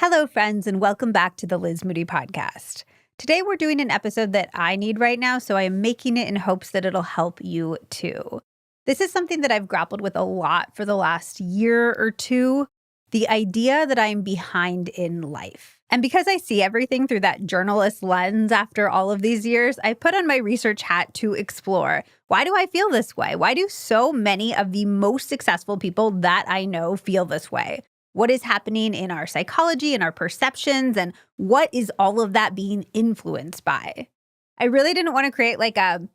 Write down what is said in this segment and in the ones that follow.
Hello, friends, and welcome back to the Liz Moody podcast. Today, we're doing an episode that I need right now, so I am making it in hopes that it'll help you too. This is something that I've grappled with a lot for the last year or two, the idea that I'm behind in life. And because I see everything through that journalist lens after all of these years, I put on my research hat to explore, why do I feel this way? Why do so many of the most successful people that I know feel this way? What is happening in our psychology and our perceptions, and what is all of that being influenced by? I really didn't want to create like a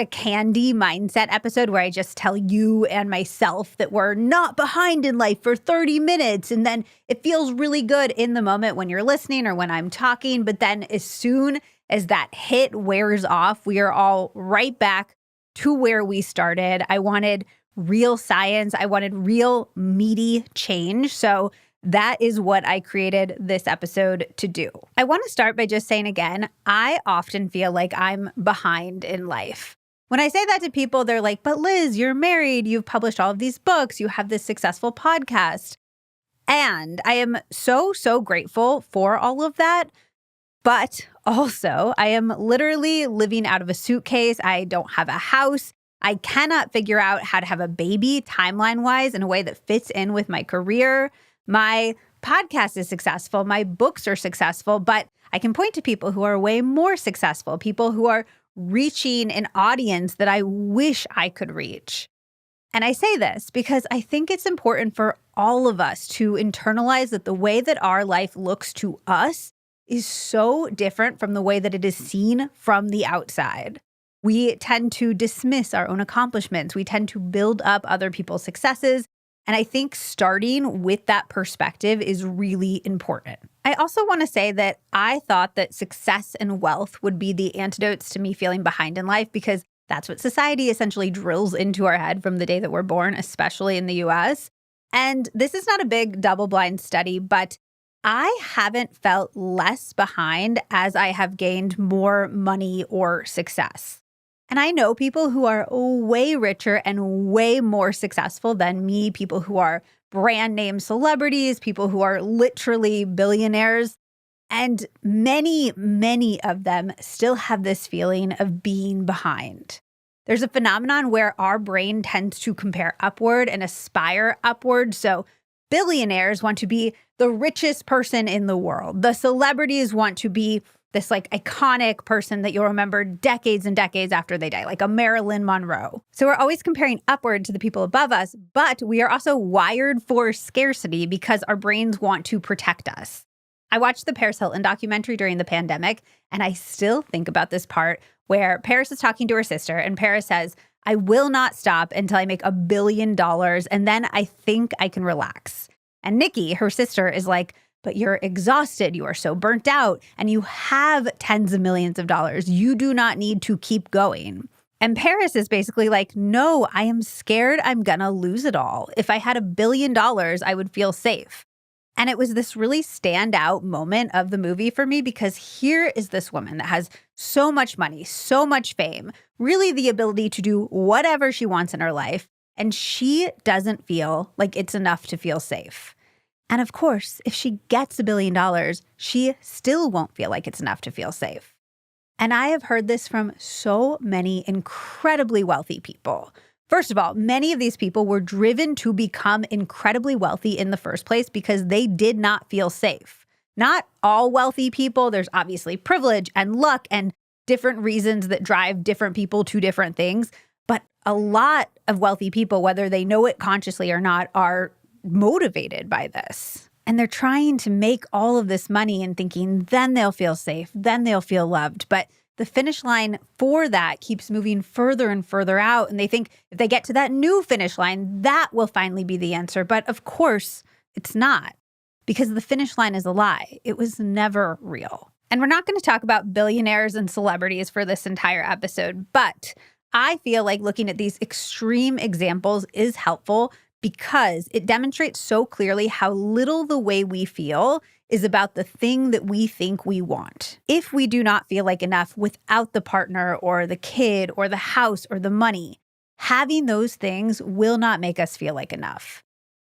candy mindset episode where I just tell you and myself that we're not behind in life for 30 minutes. And then it feels really good in the moment when you're listening or when I'm talking. But then as soon as that hit wears off, we are all right back to where we started. I wanted real science. I wanted real meaty change. So that is what I created this episode to do. I want to start by just saying again, I often feel like I'm behind in life. When I say that to people, they're like, but Liz, you're married, you've published all of these books, you have this successful podcast. And I am so grateful for all of that. But also, I am literally living out of a suitcase. I don't have a house. I cannot figure out how to have a baby timeline-wise in a way that fits in with my career. My podcast is successful. My books are successful, but I can point to people who are way more successful, people who are reaching an audience that I wish I could reach. And I say this because I think it's important for all of us to internalize that the way that our life looks to us is so different from the way that it is seen from the outside. We tend to dismiss our own accomplishments. We tend to build up other people's successes. And I think starting with that perspective is really important. I also want to say that I thought that success and wealth would be the antidotes to me feeling behind in life because that's what society essentially drills into our head from the day that we're born, especially in the US. And this is not a big double-blind study, but I haven't felt less behind as I have gained more money or success. And I know people who are way richer and way more successful than me, people who are brand name celebrities, people who are literally billionaires. And many of them still have this feeling of being behind. There's a phenomenon where our brain tends to compare upward and aspire upward. So billionaires want to be the richest person in the world. The celebrities want to be this like iconic person that you'll remember decades and decades after they die, like a Marilyn Monroe. So we're always comparing upward to the people above us, but we are also wired for scarcity because our brains want to protect us. I watched the Paris Hilton documentary during the pandemic, and I still think about this part where Paris is talking to her sister, and Paris says, I will not stop until I make $1 billion, and then I think I can relax. And Nikki, her sister, is like, but you're exhausted, you are so burnt out, and you have tens of millions of dollars. You do not need to keep going. And Paris is basically like, no, I am scared I'm gonna lose it all. If I had $1 billion, I would feel safe. And it was this really standout moment of the movie for me because here is this woman that has so much money, so much fame, really the ability to do whatever she wants in her life, and she doesn't feel like it's enough to feel safe. And of course, if she gets $1 billion, she still won't feel like it's enough to feel safe. And I have heard this from so many incredibly wealthy people. First of all, many of these people were driven to become incredibly wealthy in the first place because they did not feel safe. Not all wealthy people. There's obviously privilege and luck and different reasons that drive different people to different things. But a lot of wealthy people, whether they know it consciously or not, are motivated by this. And they're trying to make all of this money and thinking, then they'll feel safe, then they'll feel loved. But the finish line for that keeps moving further and further out. And they think if they get to that new finish line, that will finally be the answer. But of course, it's not, because the finish line is a lie. It was never real. And we're not going to talk about billionaires and celebrities for this entire episode, but I feel like looking at these extreme examples is helpful because it demonstrates so clearly how little the way we feel is about the thing that we think we want. If we do not feel like enough without the partner or the kid or the house or the money, having those things will not make us feel like enough.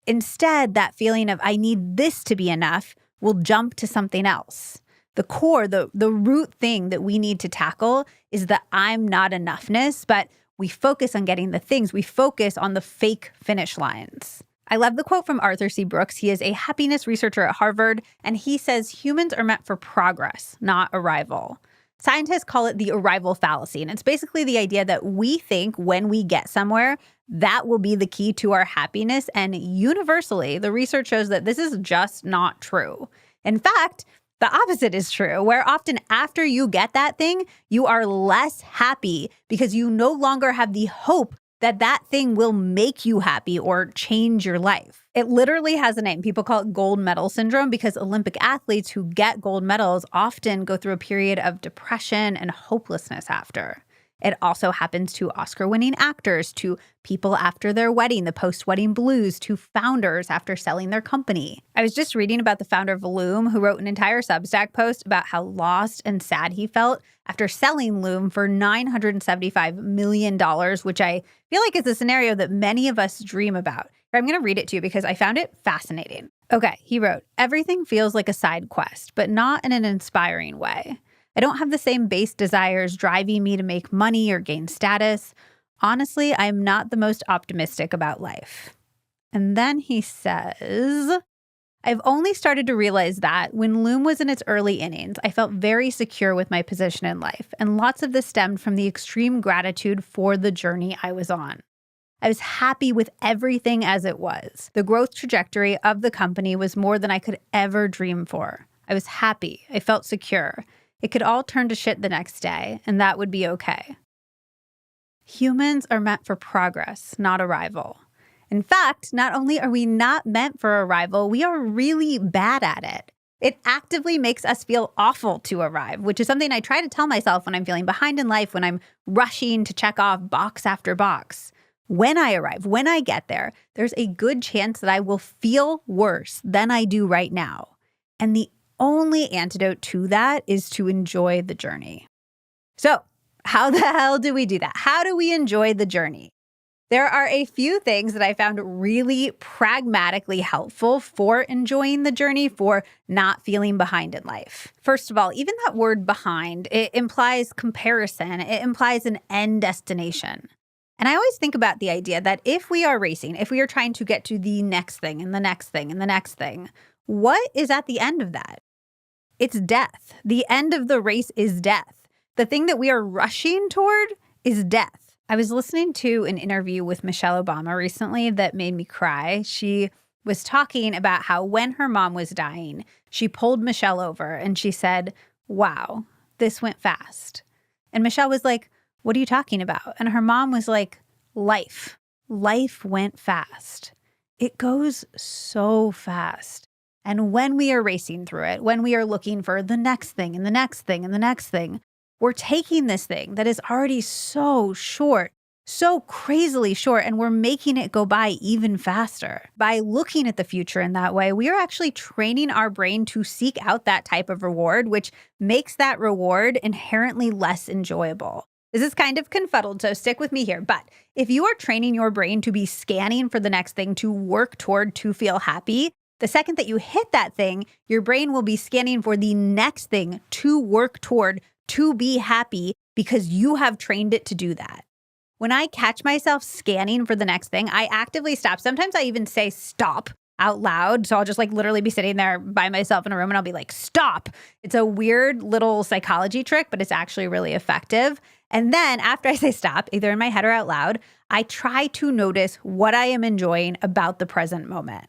Instead, that feeling of I need this to be enough we'll jump to something else. The core, the root thing that we need to tackle is the I'm not enoughness, but we focus on getting the things. We focus on the fake finish lines. I love the quote from Arthur C. Brooks. He is a happiness researcher at Harvard, and he says humans are meant for progress, not arrival. Scientists call it the arrival fallacy, and it's basically the idea that we think when we get somewhere, that will be the key to our happiness, and universally, the research shows that this is just not true. In fact, the opposite is true, where often after you get that thing, you are less happy because you no longer have the hope that that thing will make you happy or change your life. It literally has a name. People call it gold medal syndrome because Olympic athletes who get gold medals often go through a period of depression and hopelessness after. It also happens to Oscar-winning actors, to people after their wedding, the post-wedding blues, to founders after selling their company. I was just reading about the founder of Loom, who wrote an entire Substack post about how lost and sad he felt after selling Loom for $975 million, which I feel like is a scenario that many of us dream about. I'm going to read it to you because I found it fascinating. Okay, he wrote, "Everything feels like a side quest, but not in an inspiring way. I don't have the same base desires driving me to make money or gain status. Honestly, I'm not the most optimistic about life." And then he says, "I've only started to realize that when Loom was in its early innings, I felt very secure with my position in life, and lots of this stemmed from the extreme gratitude for the journey I was on. I was happy with everything as it was. The growth trajectory of the company was more than I could ever dream for. I was happy. I felt secure. It could all turn to shit the next day, and that would be okay." Humans are meant for progress, not arrival. In fact, not only are we not meant for arrival, we are really bad at it. It actively makes us feel awful to arrive, which is something I try to tell myself when I'm feeling behind in life, when I'm rushing to check off box after box. When I arrive, when I get there, there's a good chance that I will feel worse than I do right now. And the only antidote to that is to enjoy the journey. So, how the hell do we do that? How do we enjoy the journey? There are a few things that I found really pragmatically helpful for enjoying the journey, for not feeling behind in life. First of all, even that word behind, it implies comparison. It implies an end destination. And I always think about the idea that if we are racing, if we are trying to get to the next thing and the next thing and the next thing, what is at the end of that? It's death. The end of the race is death. The thing that we are rushing toward is death. I was listening to an interview with Michelle Obama recently that made me cry. She was talking about how when her mom was dying, she pulled Michelle over and she said, "Wow, this went fast." And Michelle was like, "What are you talking about?" And her mom was like, "Life. Life went fast. It goes so fast. And when we are racing through it, when we are looking for the next thing and the next thing and the next thing, we're taking this thing that is already so short, so crazily short, and we're making it go by even faster. By looking at the future in that way, we are actually training our brain to seek out that type of reward, which makes that reward inherently less enjoyable. This is kind of confuddled, so stick with me here. But if you are training your brain to be scanning for the next thing to work toward to feel happy, the second that you hit that thing, your brain will be scanning for the next thing to work toward to be happy because you have trained it to do that. When I catch myself scanning for the next thing, I actively stop. Sometimes I even say stop out loud. So I'll just like literally be sitting there by myself in a room and I'll be like, stop. It's a weird little psychology trick, but it's actually really effective. And then after I say stop, either in my head or out loud, I try to notice what I am enjoying about the present moment.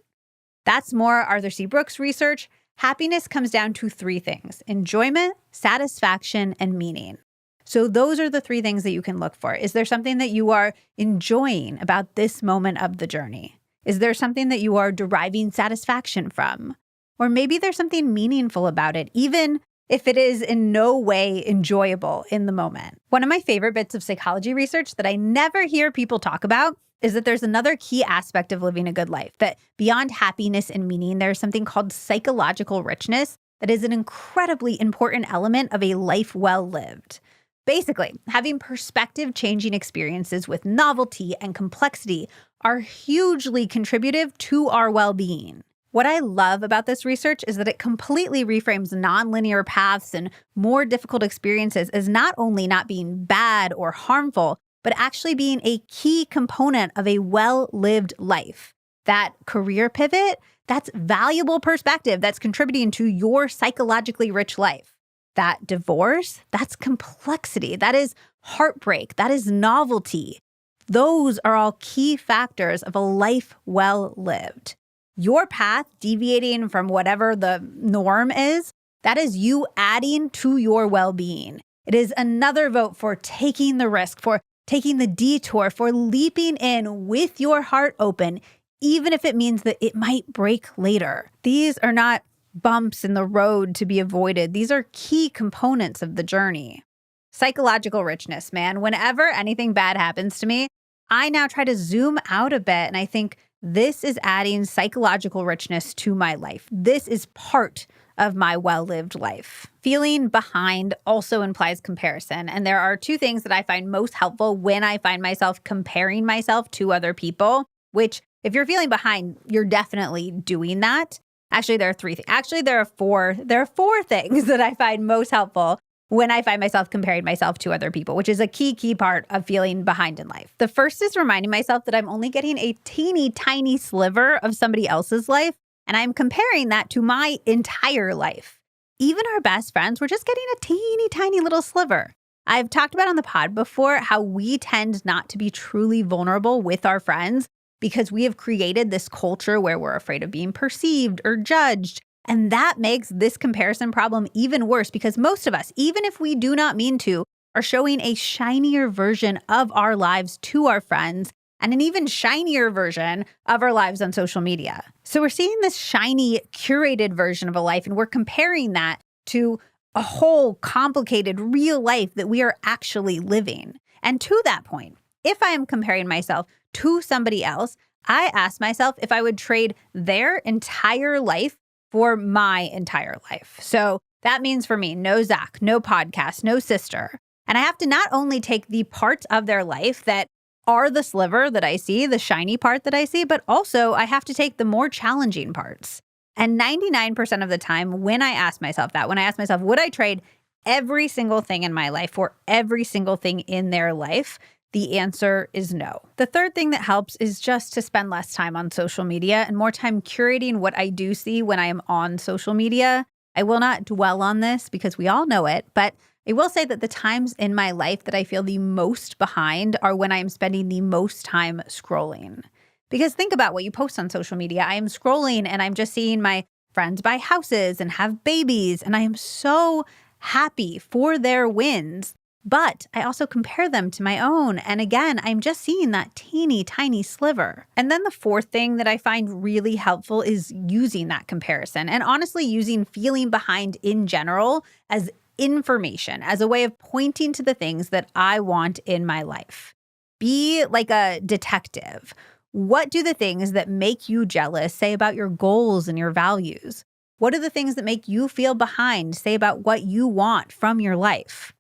That's more Arthur C. Brooks research. Happiness comes down to three things: enjoyment, satisfaction, and meaning. So those are the three things that you can look for. Is there something that you are enjoying about this moment of the journey? Is there something that you are deriving satisfaction from? Or maybe there's something meaningful about it, even if it is in no way enjoyable in the moment. One of my favorite bits of psychology research that I never hear people talk about is that there's another key aspect of living a good life, that beyond happiness and meaning, there's something called psychological richness that is an incredibly important element of a life well lived. Basically, having perspective-changing experiences with novelty and complexity are hugely contributive to our well-being. What I love about this research is that it completely reframes nonlinear paths and more difficult experiences as not only not being bad or harmful, but actually being a key component of a well-lived life. That career pivot, that's valuable perspective that's contributing to your psychologically rich life. That divorce, that's complexity. That is heartbreak. That is novelty. Those are all key factors of a life well lived. Your path deviating from whatever the norm is, that is you adding to your well-being. It is another vote for taking the risk, for taking the detour, for leaping in with your heart open, even if it means that it might break later. These are not bumps in the road to be avoided. These are key components of the journey. Psychological richness, man. Whenever anything bad happens to me, I now try to zoom out a bit and I think, this is adding psychological richness to my life. This is part of my well-lived life. Feeling behind also implies comparison. And there are two things that I find most helpful when I find myself comparing myself to other people, which if you're feeling behind, you're definitely doing that. Actually, there are three things. Actually, there are four things that I find most helpful when I find myself comparing myself to other people, which is a key part of feeling behind in life. The first is reminding myself that I'm only getting a teeny tiny sliver of somebody else's life, and I'm comparing that to my entire life. Even our best friends, we're just getting a teeny tiny little sliver. I've talked about on the pod before how we tend not to be truly vulnerable with our friends because we have created this culture where we're afraid of being perceived or judged. And that makes this comparison problem even worse because most of us, even if we do not mean to, are showing a shinier version of our lives to our friends and an even shinier version of our lives on social media. So we're seeing this shiny, curated version of a life, and we're comparing that to a whole complicated real life that we are actually living. And to that point, if I am comparing myself to somebody else, I ask myself if I would trade their entire life for my entire life. So that means for me, no Zach, no podcast, no sister. And I have to not only take the parts of their life that are the sliver that I see, the shiny part that I see, but also I have to take the more challenging parts. And 99% of the time when I ask myself that, when I ask myself, would I trade every single thing in my life for every single thing in their life? The answer is no. The third thing that helps is just to spend less time on social media and more time curating what I do see when I am on social media. I will not dwell on this because we all know it, but I will say that the times in my life that I feel the most behind are when I am spending the most time scrolling. Because think about what you post on social media. I am scrolling and I'm just seeing my friends buy houses and have babies, and I am so happy for their wins. But I also compare them to my own. And again, I'm just seeing that teeny tiny sliver. And then the fourth thing that I find really helpful is using that comparison and honestly using feeling behind in general as information, as a way of pointing to the things that I want in my life. Be like a detective. What do the things that make you jealous say about your goals and your values? What are the things that make you feel behind say about what you want from your life?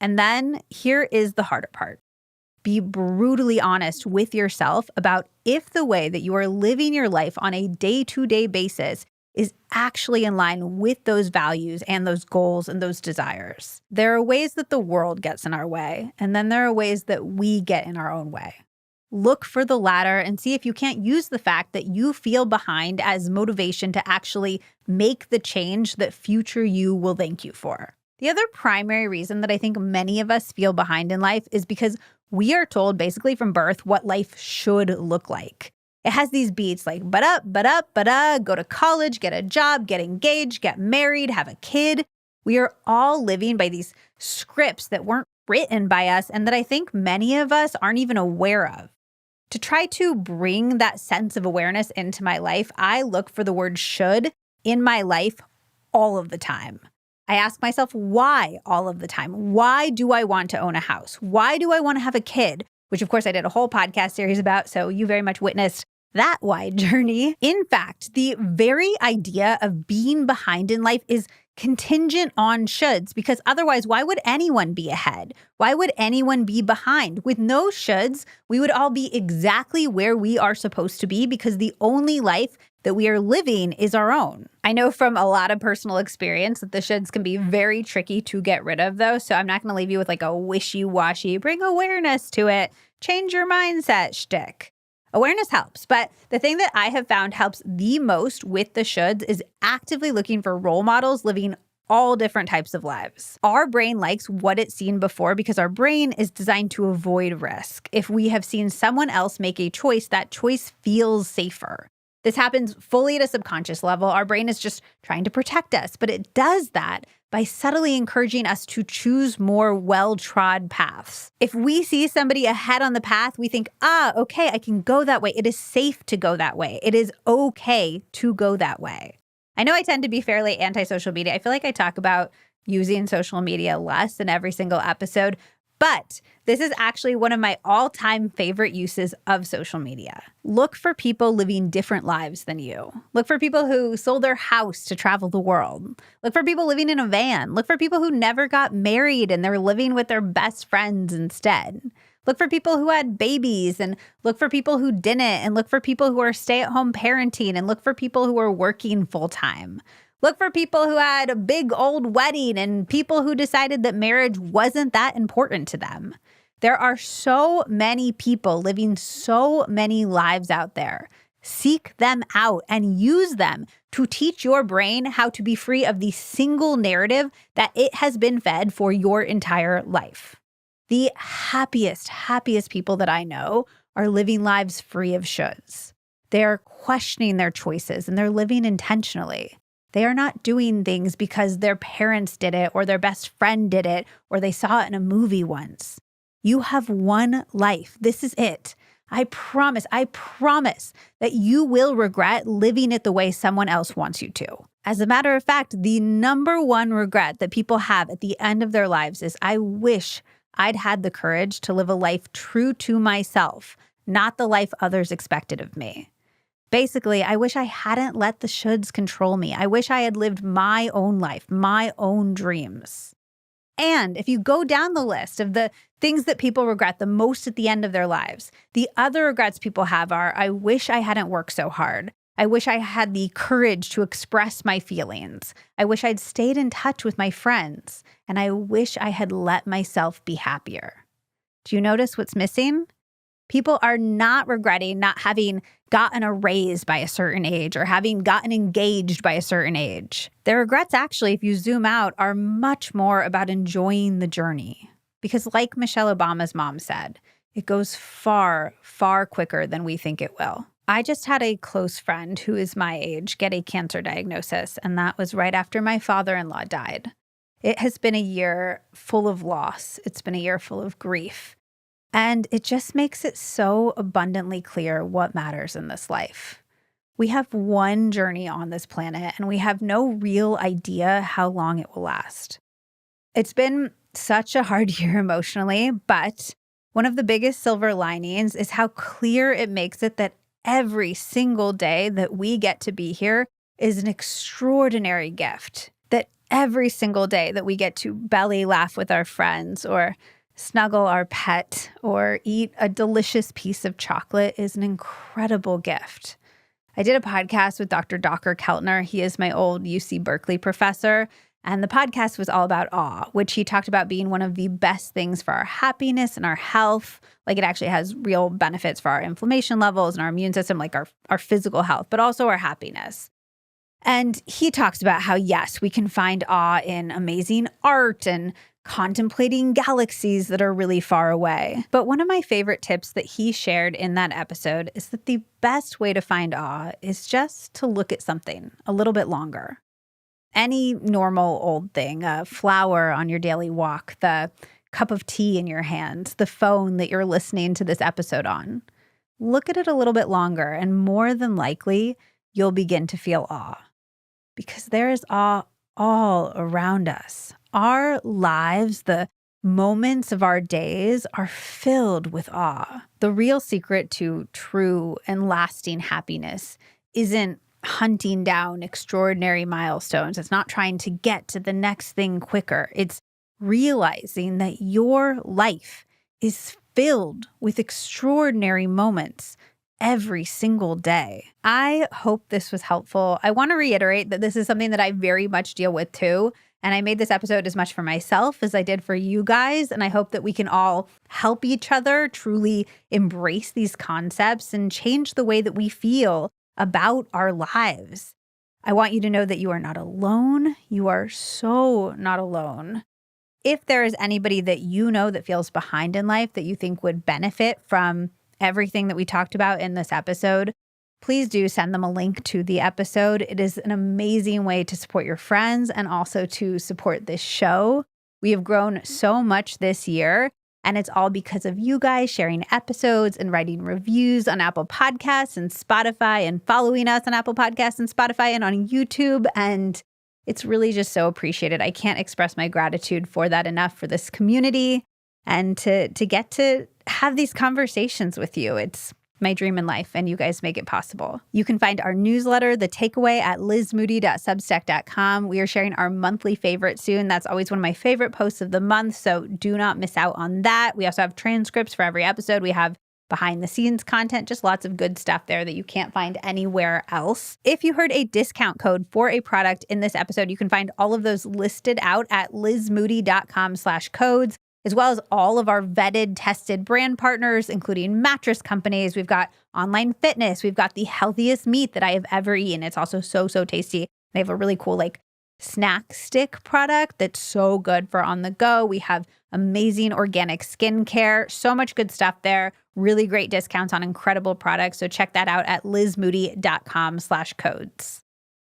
And then here is the harder part. Be brutally honest with yourself about if the way that you are living your life on a day-to-day basis is actually in line with those values and those goals and those desires. There are ways that the world gets in our way, and then there are ways that we get in our own way. Look for the latter and see if you can't use the fact that you feel behind as motivation to actually make the change that future you will thank you for. The other primary reason that I think many of us feel behind in life is because we are told basically from birth what life should look like. It has these beats like go to college, get a job, get engaged, get married, have a kid. We are all living by these scripts that weren't written by us and that I think many of us aren't even aware of. To try to bring that sense of awareness into my life, I look for the word should in my life all of the time. I ask myself why all of the time. Why do I want to own a house? Why do I want to have a kid? Which of course I did a whole podcast series about, so you very much witnessed that wide journey. In fact, the very idea of being behind in life is contingent on shoulds, because otherwise, why would anyone be ahead? Why would anyone be behind? With no shoulds, we would all be exactly where we are supposed to be, because the only life that we are living is our own. I know from a lot of personal experience that the shoulds can be very tricky to get rid of, though. So I'm not going to leave you with like a wishy-washy, bring awareness to it, change your mindset shtick. Awareness helps, but the thing that I have found helps the most with the shoulds is actively looking for role models living all different types of lives. Our brain likes what it's seen before because our brain is designed to avoid risk. If we have seen someone else make a choice, that choice feels safer. This happens fully at a subconscious level. Our brain is just trying to protect us, but it does that by subtly encouraging us to choose more well-trod paths. If we see somebody ahead on the path, we think, okay, I can go that way. It is safe to go that way. It is okay to go that way. I know I tend to be fairly anti-social media. I feel like I talk about using social media less in every single episode, but this is actually one of my all-time favorite uses of social media. Look for people living different lives than you. Look for people who sold their house to travel the world. Look for people living in a van. Look for people who never got married and they're living with their best friends instead. Look for people who had babies, and look for people who didn't, and look for people who are stay-at-home parenting, and look for people who are working full-time. Look for people who had a big old wedding and people who decided that marriage wasn't that important to them. There are so many people living so many lives out there. Seek them out and use them to teach your brain how to be free of the single narrative that it has been fed for your entire life. The happiest people that I know are living lives free of shoulds. They're questioning their choices and they're living intentionally. They are not doing things because their parents did it or their best friend did it or they saw it in a movie once. You have one life. This is it. I promise that you will regret living it the way someone else wants you to. As a matter of fact, the number one regret that people have at the end of their lives is, I wish I'd had the courage to live a life true to myself, not the life others expected of me. Basically, I wish I hadn't let the shoulds control me. I wish I had lived my own life, my own dreams. And if you go down the list of the things that people regret the most at the end of their lives, the other regrets people have are, I wish I hadn't worked so hard. I wish I had the courage to express my feelings. I wish I'd stayed in touch with my friends. And I wish I had let myself be happier. Do you notice what's missing? People are not regretting not having gotten a raise by a certain age or having gotten engaged by a certain age. Their regrets actually, if you zoom out, are much more about enjoying the journey. Because like Michelle Obama's mom said, it goes far, far quicker than we think it will. I just had a close friend who is my age get a cancer diagnosis, and that was right after my father-in-law died. It has been a year full of loss. It's been a year full of grief. And it just makes it so abundantly clear what matters in this life. We have one journey on this planet, and we have no real idea how long it will last. It's been such a hard year emotionally, but one of the biggest silver linings is how clear it makes it that every single day that we get to be here is an extraordinary gift. That every single day that we get to belly laugh with our friends or snuggle our pet or eat a delicious piece of chocolate is an incredible gift. I did a podcast with Dr. Docker Keltner. He is my old UC Berkeley professor. And the podcast was all about awe, which he talked about being one of the best things for our happiness and our health. Like it actually has real benefits for our inflammation levels and our immune system, like our physical health, but also our happiness. And he talks about how, yes, we can find awe in amazing art and contemplating galaxies that are really far away. But one of my favorite tips that he shared in that episode is that the best way to find awe is just to look at something a little bit longer. Any normal old thing, a flower on your daily walk, the cup of tea in your hand, the phone that you're listening to this episode on. Look at it a little bit longer, and more than likely, you'll begin to feel awe. Because there is awe all around us. Our lives, the moments of our days are filled with awe. The real secret to true and lasting happiness isn't hunting down extraordinary milestones. It's not trying to get to the next thing quicker. It's realizing that your life is filled with extraordinary moments every single day. I hope this was helpful. I want to reiterate that this is something that I very much deal with too. And I made this episode as much for myself as I did for you guys. And I hope that we can all help each other truly embrace these concepts and change the way that we feel about our lives. I want you to know that you are not alone. You are so not alone. If there is anybody that you know that feels behind in life that you think would benefit from everything that we talked about in this episode, please do send them a link to the episode. It is an amazing way to support your friends and also to support this show. We have grown so much this year, and it's all because of you guys sharing episodes and writing reviews on Apple Podcasts and Spotify and following us on Apple Podcasts and Spotify and on YouTube. And it's really just so appreciated. I can't express my gratitude for that enough, for this community and to get to have these conversations with you. It's my dream in life, and you guys make it possible. You can find our newsletter, The Takeaway, at lizmoody.substack.com. We are sharing our monthly favorite soon. That's always one of my favorite posts of the month, so do not miss out on that. We also have transcripts for every episode. We have behind the scenes content, just lots of good stuff there that you can't find anywhere else. If you heard a discount code for a product in this episode, you can find all of those listed out at lizmoody.com/codes. as well as all of our vetted, tested brand partners, including mattress companies. We've got online fitness. We've got the healthiest meat that I have ever eaten. It's also so tasty. They have a really cool snack stick product that's so good for on the go. We have amazing organic skincare. So much good stuff there. Really great discounts on incredible products. So check that out at lizmoody.com/codes.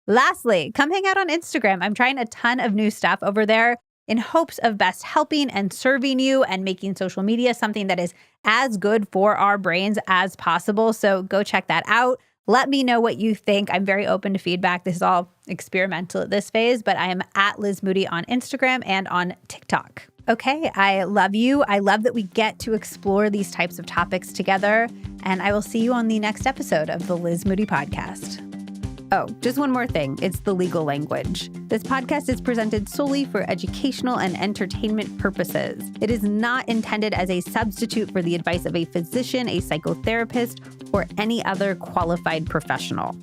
Lastly, come hang out on Instagram. I'm trying a ton of new stuff over there in hopes of best helping and serving you and making social media something that is as good for our brains as possible. So go check that out. Let me know what you think. I'm very open to feedback. This is all experimental at this phase, but I am at Liz Moody on Instagram and on TikTok. Okay, I love you. I love that we get to explore these types of topics together. And I will see you on the next episode of the Liz Moody Podcast. Oh, just one more thing. It's the legal language. This podcast is presented solely for educational and entertainment purposes. It is not intended as a substitute for the advice of a physician, a psychotherapist, or any other qualified professional.